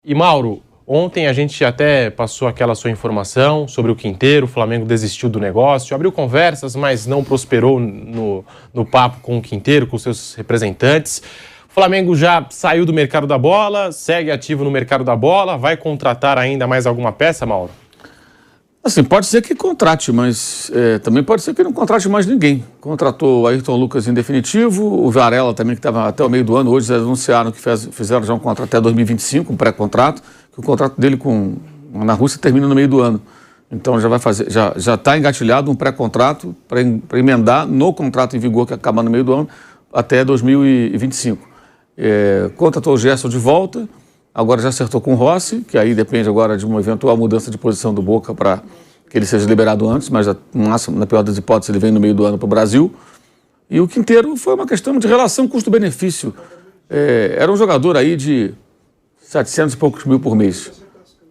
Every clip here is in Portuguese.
E Mauro, ontem a gente até passou aquela sua informação sobre o Quinteiro, o Flamengo desistiu do negócio, abriu conversas, mas não prosperou no papo com o Quinteiro, com seus representantes. O Flamengo já saiu do mercado da bola, segue ativo no mercado da bola, vai contratar ainda mais alguma peça, Mauro? Assim, pode ser que contrate, mas também pode ser que não contrate mais ninguém. Contratou o Ayrton Lucas em definitivo, o Varela também, que estava até o meio do ano. Hoje eles anunciaram que fizeram já um contrato até 2025, um pré-contrato, que o contrato dele na Rússia termina no meio do ano. Então já está engatilhado um pré-contrato para emendar no contrato em vigor, que acaba no meio do ano, até 2025. Contratou o Gerson de volta. Agora já acertou com o Rossi, que aí depende agora de uma eventual mudança de posição do Boca para que ele seja liberado antes, mas no máximo, na pior das hipóteses, ele vem no meio do ano para o Brasil. E o Quinteiro foi uma questão de relação custo-benefício. Era um jogador aí de 700 e poucos mil por mês.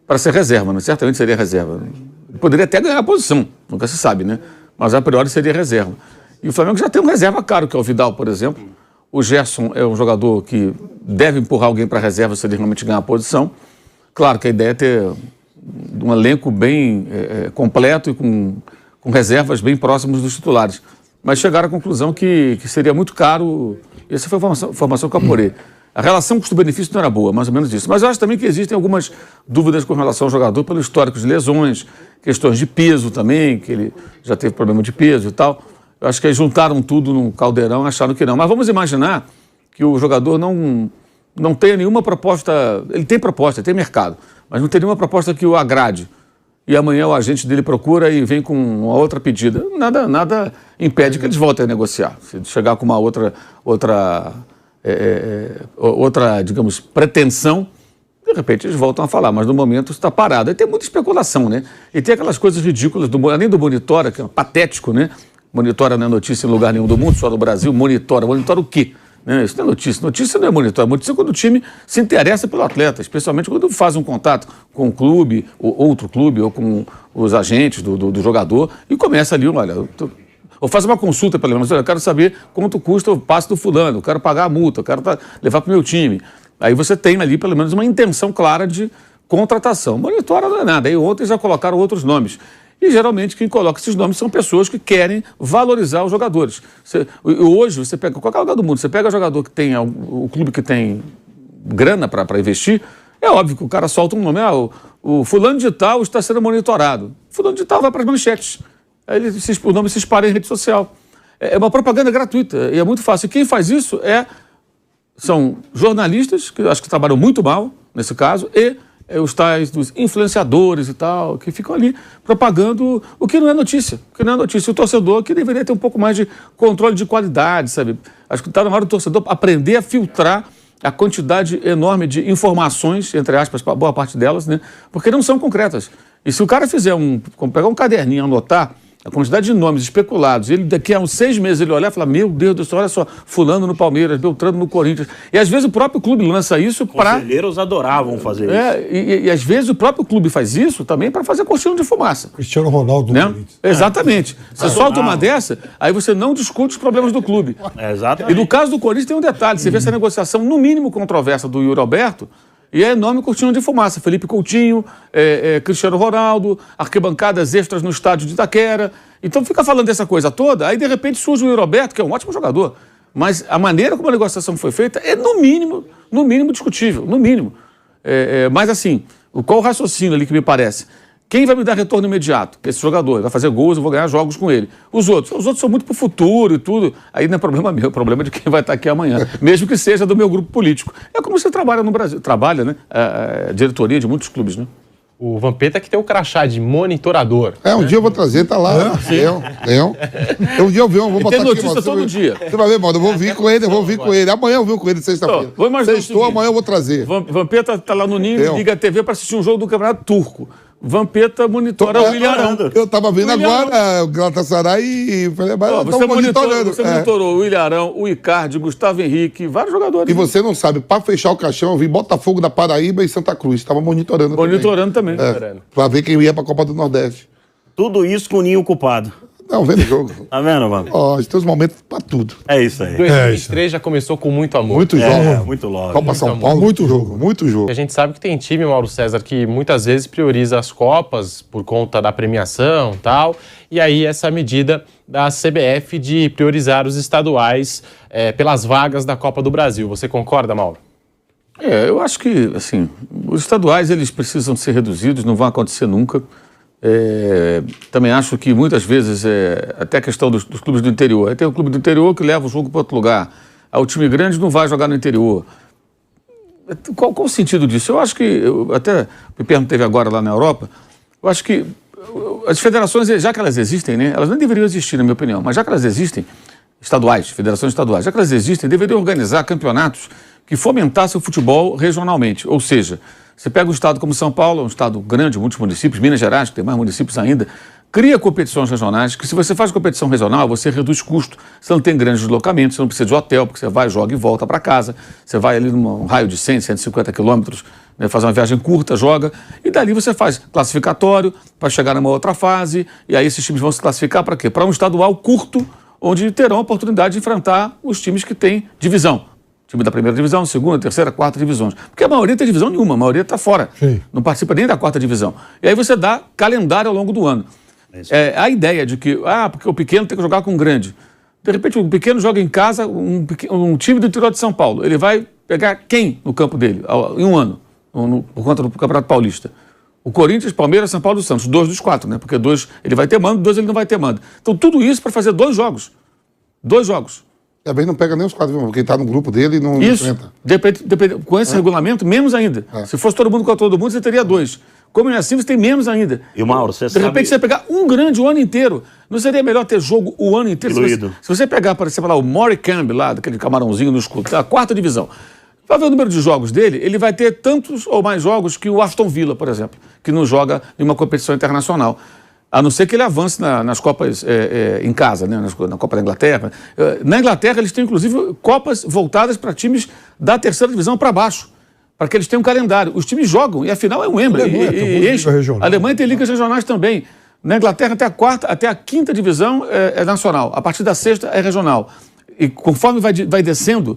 Para ser reserva, né? Certamente seria reserva. Ele poderia até ganhar a posição, nunca se sabe, né? Mas a priori seria reserva. E o Flamengo já tem um reserva caro, que é o Vidal, por exemplo. O Gerson é um jogador que deve empurrar alguém para a reserva se ele realmente ganhar a posição. Claro que a ideia é ter um elenco bem completo e com reservas bem próximas dos titulares. Mas chegaram à conclusão que seria muito caro. Essa foi a informação que eu apurei. A relação custo-benefício não era boa, mais ou menos isso. Mas eu acho também que existem algumas dúvidas com relação ao jogador pelo histórico de lesões, questões de peso também, que ele já teve problema de peso e tal. Eu acho que eles juntaram tudo num caldeirão e acharam que não. Mas vamos imaginar que o jogador não tenha nenhuma proposta. Ele tem proposta, tem mercado, mas não tem nenhuma proposta que o agrade. E amanhã o agente dele procura e vem com uma outra pedida. Nada impede que eles voltem a negociar. Se chegar com uma outra, digamos, pretensão, de repente eles voltam a falar, mas no momento está parado. E tem muita especulação, né? E tem aquelas coisas ridículas, além do Monitora, que é patético, né? Monitora não é notícia em lugar nenhum do mundo, só no Brasil. Monitora o quê? Isso não é notícia. Notícia não é monitora. Notícia é quando o time se interessa pelo atleta, especialmente quando faz um contato com o clube, ou outro clube, ou com os agentes do jogador, e começa ali, olha, ou faz uma consulta, pelo menos, eu quero saber quanto custa o passe do fulano, eu quero pagar a multa, eu quero levar para o meu time. Aí você tem ali, pelo menos, uma intenção clara de contratação. Monitora não é nada. Aí ontem já colocaram outros nomes. E, geralmente, quem coloca esses nomes são pessoas que querem valorizar os jogadores. Hoje, você pega qualquer lugar do mundo, você pega jogador que tem, o clube que tem grana para investir, é óbvio que o cara solta um nome. O fulano de tal está sendo monitorado. O fulano de tal vai para as manchetes. Aí o nome se espalha em rede social. É uma propaganda gratuita e é muito fácil. E quem faz isso são jornalistas, que eu acho que trabalham muito mal, nesse caso, e os tais dos influenciadores e tal, que ficam ali propagando o que não é notícia. O que não é notícia. O torcedor que deveria ter um pouco mais de controle de qualidade, sabe? Acho que está na hora do torcedor aprender a filtrar a quantidade enorme de informações, entre aspas, boa parte delas, né? Porque não são concretas. E se o cara fizer pegar um caderninho e anotar a quantidade de nomes especulados, ele daqui a uns 6 meses ele olhar e falar, meu Deus do céu, olha só, fulano no Palmeiras, Beltrano no Corinthians. E às vezes o próprio clube lança isso para... Conselheiros adoravam fazer isso. E às vezes o próprio clube faz isso também para fazer cortina de fumaça. Cristiano Ronaldo, né? Exatamente. Você solta uma dessa, aí você não discute os problemas do clube. Exatamente. E no caso do Corinthians tem um detalhe, você vê essa negociação no mínimo controversa do Yuri Alberto, e é enorme cortina de fumaça. Felipe Coutinho, Cristiano Ronaldo, arquibancadas extras no estádio de Itaquera. Então fica falando dessa coisa toda, aí de repente surge o Yuri Alberto, que é um ótimo jogador. Mas a maneira como a negociação foi feita é no mínimo discutível, no mínimo. Mas assim, qual o raciocínio ali que me parece? Quem vai me dar retorno imediato? Esse jogador, ele vai fazer gols, eu vou ganhar jogos com ele. Os outros são muito pro futuro e tudo. Aí não é problema meu, é problema de quem vai estar aqui amanhã, mesmo que seja do meu grupo político. É como você trabalha no Brasil, trabalha, né? A diretoria de muitos clubes, né? O Vampeta que tem o crachá de monitorador. Um dia eu vou trazer, tá lá. Um dia eu vou botar tem notícia aqui, todo dia. Você vai ver, mano, eu vou vir com ele, Amanhã eu vou com ele, sexta-feira. Sextou, amanhã eu vou trazer. Vampeta tá lá no Ninho, liga a TV para assistir um jogo do Campeonato Turco. Vampeta monitora o William Arão. Eu tava vendo agora o Galatasaray e falei, mas você monitorou o William Arão, o Icardi, Gustavo Henrique, vários jogadores. E você não sabe, para fechar o caixão, eu vi Botafogo da Paraíba e Santa Cruz. Tava monitorando também. Para ver quem ia para a Copa do Nordeste. Tudo isso com o Ninho culpado. Não, vendo o jogo. Tá vendo, mano? Ó, a gente tem uns momentos pra tudo. É isso aí. 2023 já começou com muito amor. Muito jogo. Muito logo. Copa São Paulo, muito jogo, muito jogo. A gente sabe que tem time, Mauro César, que muitas vezes prioriza as Copas por conta da premiação e tal. E aí essa medida da CBF de priorizar os estaduais pelas vagas da Copa do Brasil. Você concorda, Mauro? Eu acho que, assim, os estaduais eles precisam ser reduzidos, não vão acontecer nunca. Também acho que muitas vezes, até a questão dos clubes do interior. Aí tem o clube do interior que leva o jogo para outro lugar. Aí o time grande não vai jogar no interior. Qual o sentido disso? Eu acho que, até me perguntei agora lá na Europa, eu acho que as federações, já que elas existem, né, elas não deveriam existir, na minha opinião, mas já que elas existem, federações estaduais, já que elas existem, deveriam organizar campeonatos que fomentassem o futebol regionalmente. Ou seja, você pega um estado como São Paulo, um estado grande, muitos municípios, Minas Gerais, que tem mais municípios ainda, cria competições regionais, que se você faz competição regional, você reduz custo, você não tem grandes deslocamentos, você não precisa de hotel, porque você vai, joga e volta para casa, você vai ali num raio de 100, 150 quilômetros, né, faz uma viagem curta, joga, e dali você faz classificatório para chegar numa outra fase, e aí esses times vão se classificar para quê? Para um estadual curto, onde terão a oportunidade de enfrentar os times que têm divisão. Time da primeira divisão, segunda, terceira, quarta divisões. Porque a maioria não tem divisão nenhuma, a maioria está fora. Sim. Não participa nem da quarta divisão. E aí você dá calendário ao longo do ano. A ideia de que, porque o pequeno tem que jogar com o grande. De repente, o pequeno joga em casa um time do interior de São Paulo. Ele vai pegar quem no campo dele em um ano, por conta do Campeonato Paulista? O Corinthians, Palmeiras, São Paulo e Santos. 2 dos 4, né? Porque 2 ele vai ter mando, 2 ele não vai ter mando. Então, tudo isso para fazer 2 jogos. 2 jogos. Também não pega nem os 4, porque está no grupo dele e não enfrenta. Depende, com esse regulamento, menos ainda. Se fosse todo mundo com todo mundo, você teria 2. Como é assim, você tem menos ainda. E, Mauro, você sabe... De repente, você pegar um grande o ano inteiro. Não seria melhor ter jogo o ano inteiro? Se você pegar, por exemplo, lá, o Moricambe, lá, daquele camarãozinho no escudo, da 4ª divisão, vai ver o número de jogos dele, ele vai ter tantos ou mais jogos que o Aston Villa, por exemplo, que não joga em uma competição internacional. A não ser que ele avance nas Copas em casa, né? Na Copa da Inglaterra. Na Inglaterra, eles têm, inclusive, Copas voltadas para times da 3ª divisão para baixo, para que eles tenham um calendário. Os times jogam, e afinal é um Wembley. A Alemanha tem ligas regionais também. Na Inglaterra, até a 5ª divisão é nacional. A partir da 6ª é regional. E conforme vai descendo,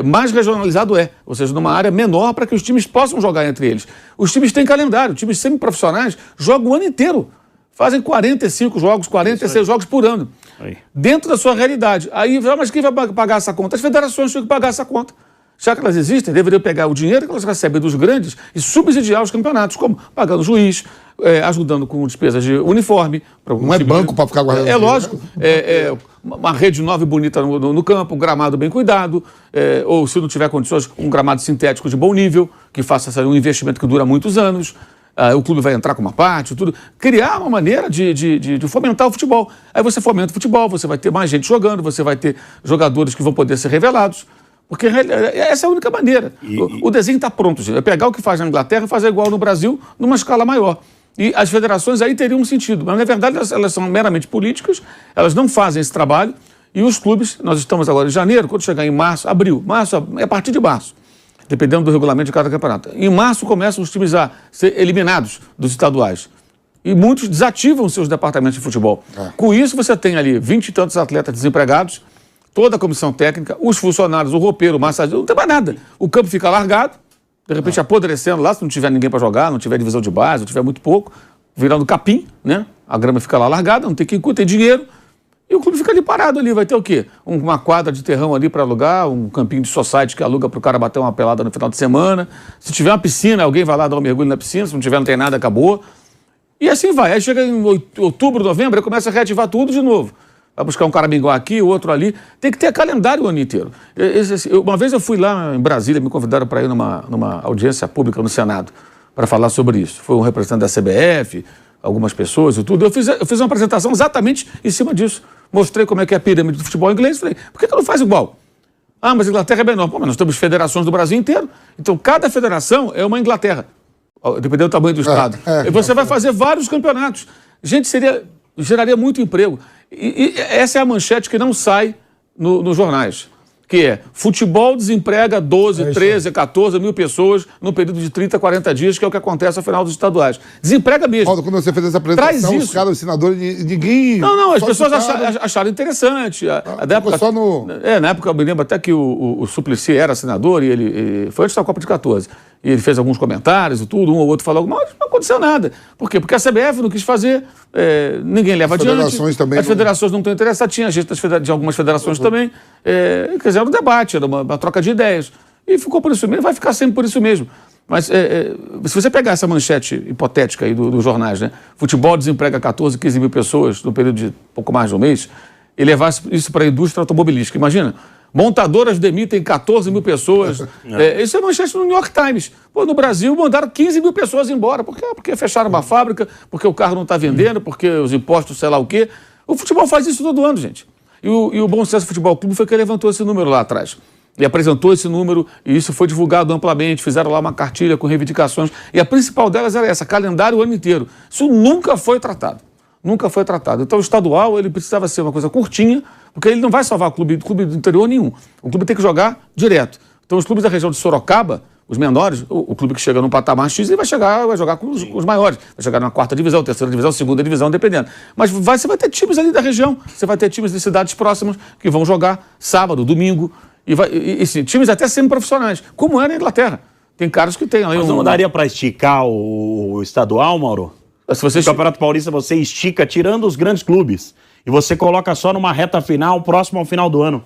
mais regionalizado é. Ou seja, numa área menor para que os times possam jogar entre eles. Os times têm calendário. Os times semiprofissionais jogam o ano inteiro. Fazem 45 jogos, 46 jogos por ano. Aí. Dentro da sua realidade. Aí, mas quem vai pagar essa conta? As federações têm que pagar essa conta. Já que elas existem, deveriam pegar o dinheiro que elas recebem dos grandes e subsidiar os campeonatos, como pagando juiz, ajudando com despesas de uniforme. Não é banco para ficar guardando. Lógico. Uma rede nova e bonita no campo, um gramado bem cuidado, ou se não tiver condições, um gramado sintético de bom nível, que faça um investimento que dura muitos anos. O clube vai entrar com uma parte, tudo. Criar uma maneira de fomentar o futebol. Aí você fomenta o futebol, você vai ter mais gente jogando, você vai ter jogadores que vão poder ser revelados. Porque essa é a única maneira. O desenho está pronto, gente. É pegar o que faz na Inglaterra e fazer igual no Brasil, numa escala maior. E as federações aí teriam um sentido. Mas, na verdade, elas são meramente políticas, elas não fazem esse trabalho. E os clubes, nós estamos agora em janeiro, quando chegar em março, março é a partir de março. Dependendo do regulamento de cada campeonato. Em março começam os times a ser eliminados dos estaduais. E muitos desativam seus departamentos de futebol. Com isso, você tem ali 20 e tantos atletas desempregados, toda a comissão técnica, os funcionários, o roupeiro, o massageiro, não tem mais nada. O campo fica largado, de repente apodrecendo lá, se não tiver ninguém para jogar, não tiver divisão de base, não tiver muito pouco, virando capim, né? A grama fica lá largada, não tem quem cuide, tem dinheiro. E o clube fica ali parado ali, vai ter o quê? Uma quadra de terrão ali para alugar, um campinho de society que aluga para o cara bater uma pelada no final de semana. Se tiver uma piscina, alguém vai lá dar um mergulho na piscina, se não tiver, não tem nada, acabou. E assim vai. Aí chega em outubro, novembro, aí começa a reativar tudo de novo. Vai buscar um caraminguá aqui, outro ali. Tem que ter calendário o ano inteiro. Uma vez eu fui lá em Brasília, me convidaram para ir numa audiência pública no Senado para falar sobre isso. Foi um representante da CBF, algumas pessoas e tudo. Eu fiz uma apresentação exatamente em cima disso. Mostrei como é que é a pirâmide do futebol inglês. Falei, por que não faz igual? Mas a Inglaterra é menor. Mas nós temos federações do Brasil inteiro. Então, cada federação é uma Inglaterra, dependendo do tamanho do estado. E você vai fazer vários campeonatos. Gente, geraria muito emprego. E essa é a manchete que não sai nos jornais. que é futebol desemprega 12, 13, 14 mil pessoas no período de 30, 40 dias, que é o que acontece ao final dos estaduais. Desemprega mesmo. Paulo, quando você fez essa apresentação, os caras, os senadores, ninguém... Não, as pessoas acharam interessante. Na época, eu me lembro até que o Suplicy era senador, e ele foi antes da Copa de 14. E ele fez alguns comentários e tudo, um ou outro falou, mas não aconteceu nada. Por quê? Porque a CBF não quis fazer, ninguém leva adiante. As federações não estão interessadas, tinha gente de algumas federações também. Quer dizer, era um debate, era uma troca de ideias. E ficou por isso mesmo, vai ficar sempre por isso mesmo. Mas se você pegar essa manchete hipotética aí dos jornais, né? Futebol desemprega 14, 15 mil pessoas no período de pouco mais de um mês, e levar isso para a indústria automobilística. Imagina, montadoras demitem 14 mil pessoas. Isso é manchete no New York Times. Pô, no Brasil mandaram 15 mil pessoas embora. Por quê? Porque fecharam uma fábrica, porque o carro não está vendendo, porque os impostos, sei lá o quê. O futebol faz isso todo ano, gente. E o Bom Sucesso Futebol Clube foi que levantou esse número lá atrás. E apresentou esse número, e isso foi divulgado amplamente, fizeram lá uma cartilha com reivindicações, e a principal delas era essa, calendário o ano inteiro. Isso nunca foi tratado. Nunca foi tratado. Então o estadual, ele precisava ser uma coisa curtinha, porque ele não vai salvar clube do interior nenhum. O clube tem que jogar direto. Então os clubes da região de Sorocaba, os menores, o clube que chega num patamar X, ele vai jogar com os maiores. Vai chegar na 4ª divisão, 3ª divisão, 2ª divisão, dependendo. Mas você vai ter times ali da região, você vai ter times de cidades próximas que vão jogar sábado, domingo, e times até semi-profissionais, como era na Inglaterra. Tem caras que tem... Mas não daria para esticar o estadual, Mauro? Se o Campeonato Paulista você estica, tirando os grandes clubes, e você coloca só numa reta final, próximo ao final do ano.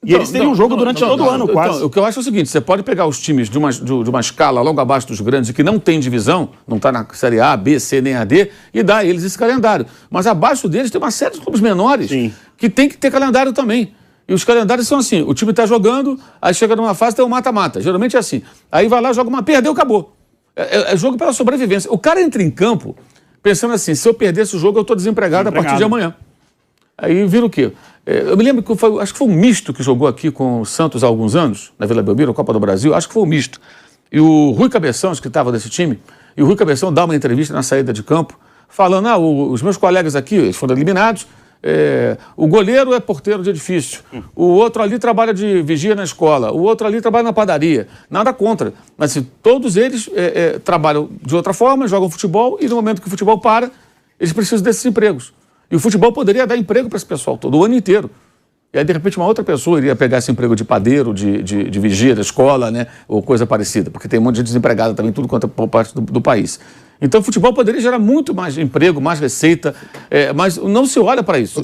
E eles têm um jogo durante todo o ano, quase. Então, o que eu acho é o seguinte, você pode pegar os times de uma escala logo abaixo dos grandes, que não tem divisão, não está na Série A, B, C, nem AD, e dá a eles esse calendário. Mas abaixo deles tem uma série de clubes menores que tem que ter calendário também. E os calendários são assim, o time está jogando, aí chega numa fase, tem um mata-mata. Geralmente é assim. Aí vai lá, joga perdeu, acabou. É jogo pela sobrevivência. O cara entra em campo pensando assim, se eu perder esse jogo, eu estou desempregado a partir de amanhã. Aí vira o quê? Eu me lembro que acho que foi um misto que jogou aqui com o Santos há alguns anos, na Vila Belmiro, Copa do Brasil, acho que foi um misto. E o Rui Cabeção, que estava desse time, e o Rui Cabeção dá uma entrevista na saída de campo, falando, os meus colegas aqui, eles foram eliminados, o goleiro é porteiro de edifício, o outro ali trabalha de vigia na escola, o outro ali trabalha na padaria, nada contra, mas assim, todos eles trabalham de outra forma, jogam futebol, e no momento que o futebol para, eles precisam desses empregos. E o futebol poderia dar emprego para esse pessoal todo, o ano inteiro. E aí, de repente, uma outra pessoa iria pegar esse emprego de padeiro, de vigia da escola, né, ou coisa parecida, porque tem um monte de desempregada também, tudo quanto é parte do país. Então, o futebol poderia gerar muito mais emprego, mais receita, mas não se olha para isso.